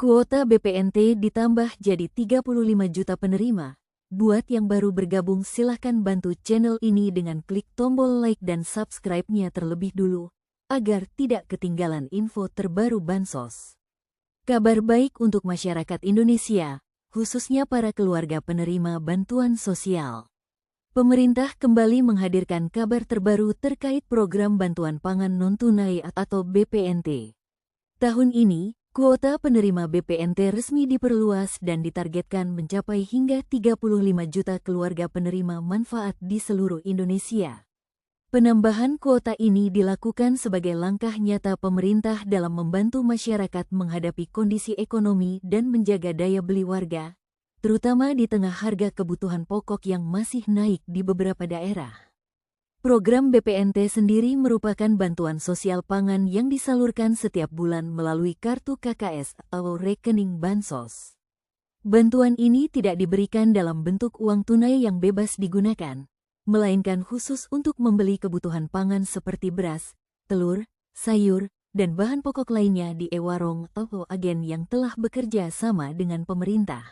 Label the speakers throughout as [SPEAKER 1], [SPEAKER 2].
[SPEAKER 1] Kuota BPNT ditambah jadi 35 juta penerima. Buat yang baru bergabung silahkan bantu channel ini dengan klik tombol like dan subscribe-nya terlebih dulu, agar tidak ketinggalan info terbaru Bansos. Kabar baik untuk masyarakat Indonesia, khususnya para keluarga penerima bantuan sosial. Pemerintah kembali menghadirkan kabar terbaru terkait program bantuan pangan non-tunai atau BPNT. Tahun ini, kuota penerima BPNT resmi diperluas dan ditargetkan mencapai hingga 35 juta keluarga penerima manfaat di seluruh Indonesia. Penambahan kuota ini dilakukan sebagai langkah nyata pemerintah dalam membantu masyarakat menghadapi kondisi ekonomi dan menjaga daya beli warga, terutama di tengah harga kebutuhan pokok yang masih naik di beberapa daerah. Program BPNT sendiri merupakan bantuan sosial pangan yang disalurkan setiap bulan melalui kartu KKS atau rekening Bansos. Bantuan ini tidak diberikan dalam bentuk uang tunai yang bebas digunakan, melainkan khusus untuk membeli kebutuhan pangan seperti beras, telur, sayur, dan bahan pokok lainnya di e-warung atau agen yang telah bekerja sama dengan pemerintah.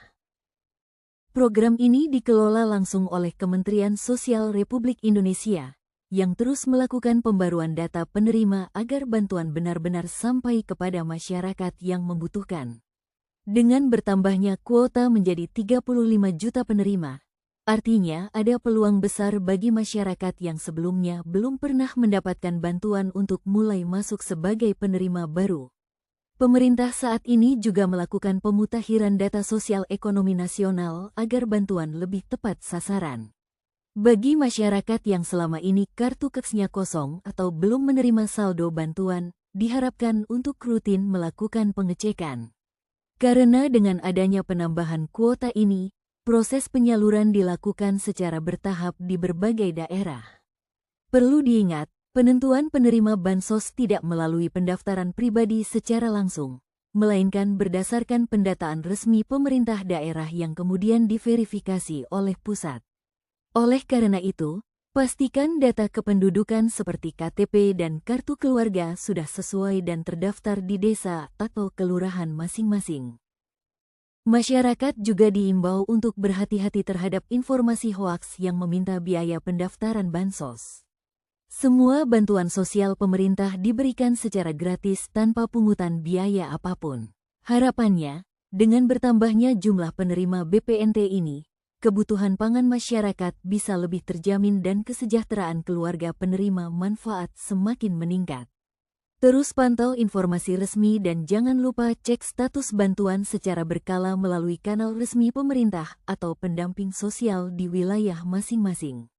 [SPEAKER 1] Program ini dikelola langsung oleh Kementerian Sosial Republik Indonesia, yang terus melakukan pembaruan data penerima agar bantuan benar-benar sampai kepada masyarakat yang membutuhkan. Dengan bertambahnya kuota menjadi 35 juta penerima, artinya ada peluang besar bagi masyarakat yang sebelumnya belum pernah mendapatkan bantuan untuk mulai masuk sebagai penerima baru. Pemerintah saat ini juga melakukan pemutakhiran data sosial ekonomi nasional agar bantuan lebih tepat sasaran. Bagi masyarakat yang selama ini kartu KES-nya kosong atau belum menerima saldo bantuan, diharapkan untuk rutin melakukan pengecekan. Karena dengan adanya penambahan kuota ini, proses penyaluran dilakukan secara bertahap di berbagai daerah. Perlu diingat, penentuan penerima Bansos tidak melalui pendaftaran pribadi secara langsung, melainkan berdasarkan pendataan resmi pemerintah daerah yang kemudian diverifikasi oleh pusat. Oleh karena itu, pastikan data kependudukan seperti KTP dan kartu keluarga sudah sesuai dan terdaftar di desa atau kelurahan masing-masing. Masyarakat juga diimbau untuk berhati-hati terhadap informasi hoaks yang meminta biaya pendaftaran Bansos. Semua bantuan sosial pemerintah diberikan secara gratis tanpa pungutan biaya apapun. Harapannya, dengan bertambahnya jumlah penerima BPNT ini, kebutuhan pangan masyarakat bisa lebih terjamin dan kesejahteraan keluarga penerima manfaat semakin meningkat. Terus pantau informasi resmi dan jangan lupa cek status bantuan secara berkala melalui kanal resmi pemerintah atau pendamping sosial di wilayah masing-masing.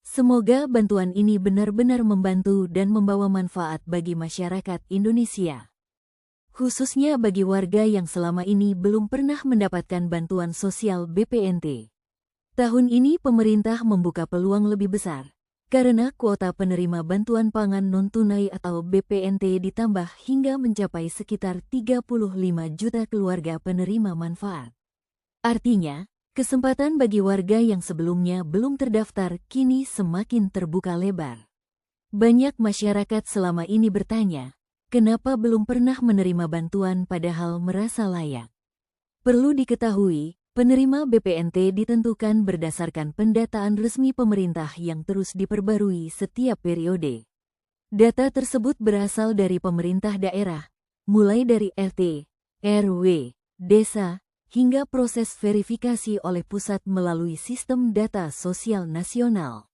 [SPEAKER 1] Semoga bantuan ini benar-benar membantu dan membawa manfaat bagi masyarakat Indonesia, khususnya bagi warga yang selama ini belum pernah mendapatkan bantuan sosial BPNT. Tahun ini pemerintah membuka peluang lebih besar, karena kuota penerima bantuan pangan non-tunai atau BPNT ditambah hingga mencapai sekitar 35 juta keluarga penerima manfaat. Artinya, kesempatan bagi warga yang sebelumnya belum terdaftar kini semakin terbuka lebar. Banyak masyarakat selama ini bertanya, kenapa belum pernah menerima bantuan padahal merasa layak? Perlu diketahui, penerima BPNT ditentukan berdasarkan pendataan resmi pemerintah yang terus diperbarui setiap periode. Data tersebut berasal dari pemerintah daerah, mulai dari RT, RW, desa, hingga proses verifikasi oleh pusat melalui sistem data sosial nasional.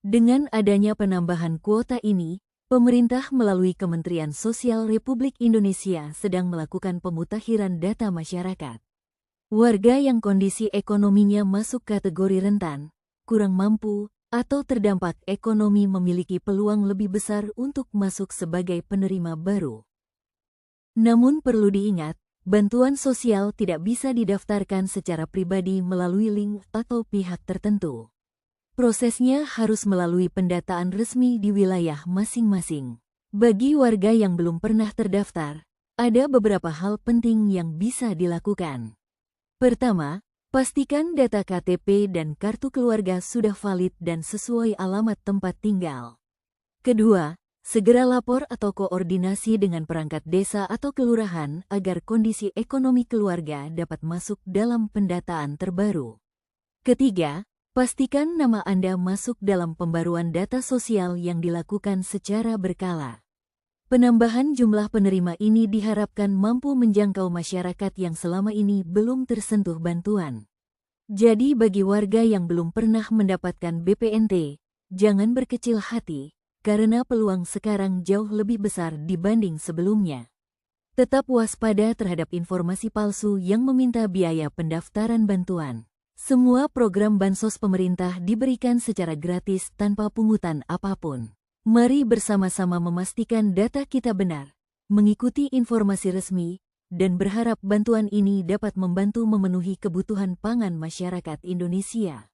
[SPEAKER 1] Dengan adanya penambahan kuota ini, pemerintah melalui Kementerian Sosial Republik Indonesia sedang melakukan pemutakhiran data masyarakat. Warga yang kondisi ekonominya masuk kategori rentan, kurang mampu, atau terdampak ekonomi memiliki peluang lebih besar untuk masuk sebagai penerima baru. Namun perlu diingat, bantuan sosial tidak bisa didaftarkan secara pribadi melalui link atau pihak tertentu. Prosesnya harus melalui pendataan resmi di wilayah masing-masing. Bagi warga yang belum pernah terdaftar, ada beberapa hal penting yang bisa dilakukan. Pertama, pastikan data KTP dan kartu keluarga sudah valid dan sesuai alamat tempat tinggal. Kedua, segera lapor atau koordinasi dengan perangkat desa atau kelurahan agar kondisi ekonomi keluarga dapat masuk dalam pendataan terbaru. Ketiga, pastikan nama Anda masuk dalam pembaruan data sosial yang dilakukan secara berkala. Penambahan jumlah penerima ini diharapkan mampu menjangkau masyarakat yang selama ini belum tersentuh bantuan. Jadi bagi warga yang belum pernah mendapatkan BPNT, jangan berkecil hati, karena peluang sekarang jauh lebih besar dibanding sebelumnya. Tetap waspada terhadap informasi palsu yang meminta biaya pendaftaran bantuan. Semua program bansos pemerintah diberikan secara gratis tanpa pungutan apapun. Mari bersama-sama memastikan data kita benar, mengikuti informasi resmi, dan berharap bantuan ini dapat membantu memenuhi kebutuhan pangan masyarakat Indonesia.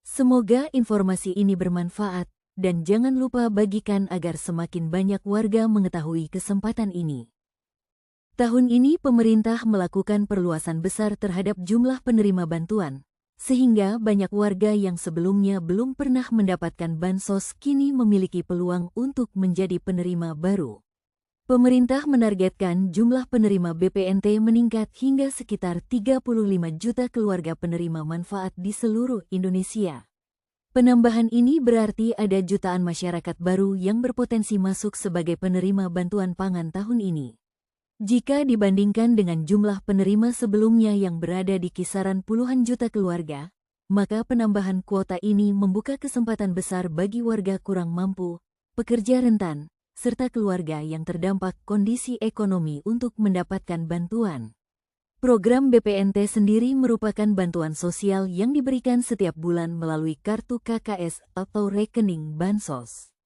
[SPEAKER 1] Semoga informasi ini bermanfaat, dan jangan lupa bagikan agar semakin banyak warga mengetahui kesempatan ini. Tahun ini pemerintah melakukan perluasan besar terhadap jumlah penerima bantuan, sehingga banyak warga yang sebelumnya belum pernah mendapatkan bansos kini memiliki peluang untuk menjadi penerima baru. Pemerintah menargetkan jumlah penerima BPNT meningkat hingga sekitar 35 juta keluarga penerima manfaat di seluruh Indonesia. Penambahan ini berarti ada jutaan masyarakat baru yang berpotensi masuk sebagai penerima bantuan pangan tahun ini. Jika dibandingkan dengan jumlah penerima sebelumnya yang berada di kisaran puluhan juta keluarga, maka penambahan kuota ini membuka kesempatan besar bagi warga kurang mampu, pekerja rentan, serta keluarga yang terdampak kondisi ekonomi untuk mendapatkan bantuan. Program BPNT sendiri merupakan bantuan sosial yang diberikan setiap bulan melalui kartu KKS atau rekening bansos.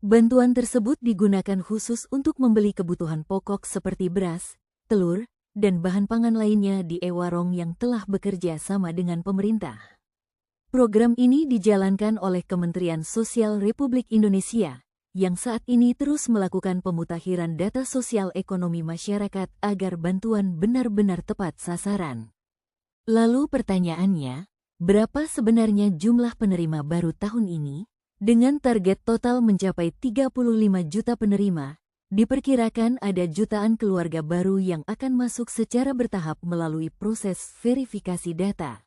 [SPEAKER 1] Bantuan tersebut digunakan khusus untuk membeli kebutuhan pokok seperti beras, telur, dan bahan pangan lainnya di e-warung yang telah bekerja sama dengan pemerintah. Program ini dijalankan oleh Kementerian Sosial Republik Indonesia, yang saat ini terus melakukan pemutakhiran data sosial ekonomi masyarakat agar bantuan benar-benar tepat sasaran. Lalu pertanyaannya, berapa sebenarnya jumlah penerima baru tahun ini? Dengan target total mencapai 35 juta penerima, diperkirakan ada jutaan keluarga baru yang akan masuk secara bertahap melalui proses verifikasi data.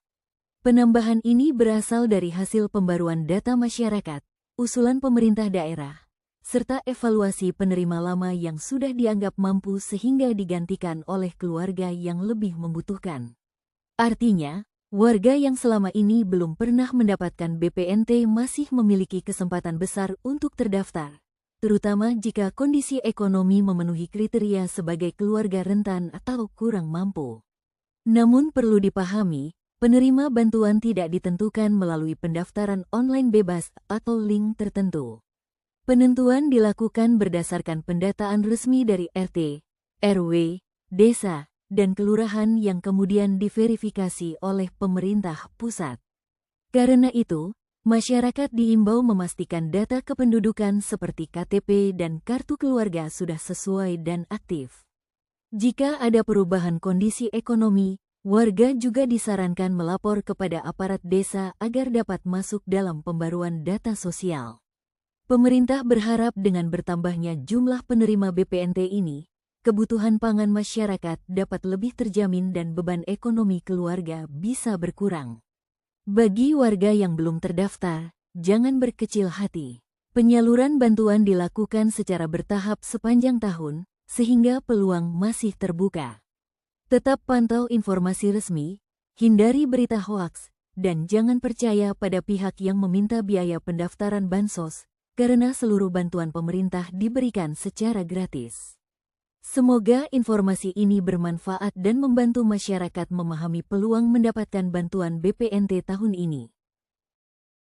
[SPEAKER 1] Penambahan ini berasal dari hasil pembaruan data masyarakat, usulan pemerintah daerah, serta evaluasi penerima lama yang sudah dianggap mampu sehingga digantikan oleh keluarga yang lebih membutuhkan. Artinya, warga yang selama ini belum pernah mendapatkan BPNT masih memiliki kesempatan besar untuk terdaftar, terutama jika kondisi ekonomi memenuhi kriteria sebagai keluarga rentan atau kurang mampu. Namun perlu dipahami, penerima bantuan tidak ditentukan melalui pendaftaran online bebas atau link tertentu. Penentuan dilakukan berdasarkan pendataan resmi dari RT, RW, desa, dan kelurahan yang kemudian diverifikasi oleh pemerintah pusat. Karena itu, masyarakat diimbau memastikan data kependudukan seperti KTP dan kartu keluarga sudah sesuai dan aktif. Jika ada perubahan kondisi ekonomi, warga juga disarankan melapor kepada aparat desa agar dapat masuk dalam pembaruan data sosial. Pemerintah berharap dengan bertambahnya jumlah penerima BPNT ini, kebutuhan pangan masyarakat dapat lebih terjamin dan beban ekonomi keluarga bisa berkurang. Bagi warga yang belum terdaftar, jangan berkecil hati. Penyaluran bantuan dilakukan secara bertahap sepanjang tahun, sehingga peluang masih terbuka. Tetap pantau informasi resmi, hindari berita hoaks, dan jangan percaya pada pihak yang meminta biaya pendaftaran bansos, karena seluruh bantuan pemerintah diberikan secara gratis. Semoga informasi ini bermanfaat dan membantu masyarakat memahami peluang mendapatkan bantuan BPNT tahun ini.